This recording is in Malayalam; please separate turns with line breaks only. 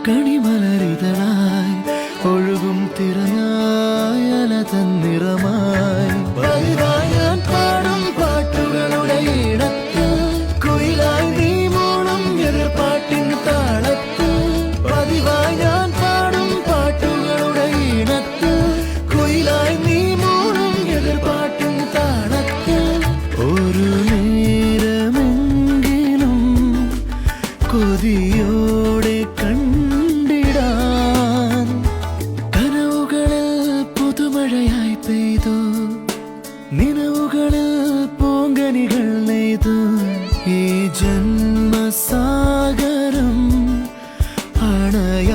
കണിമലരിതളായി ഒഴുകും തിരയായി അല തന്നിറമായി പതിവായി ഞാൻ പാടും പാട്ടുകളുടെ ഇടത്തിൽ കുയിലായി നീ മൂളും എതിർപ്പാട്ടിൻ താളത്തിൽ പതിവായി ഞാൻ പാടും പാട്ടുകളുടെ ഇടത്തിൽ കുയിലായി നീ മൂളും എതിർപ്പാട്ടിൻ താളത്തിൽ ഒരു നേരമെങ്കിലും കൊതിയോടെ കണ്ടിടാൻ കനവുകളിൽ പുതുമഴയായി പെയ്തു നിലവുകളിൽ പൂങ്കനികൾ നെയ്തു ഈ ജന്മസാഗരം അണയ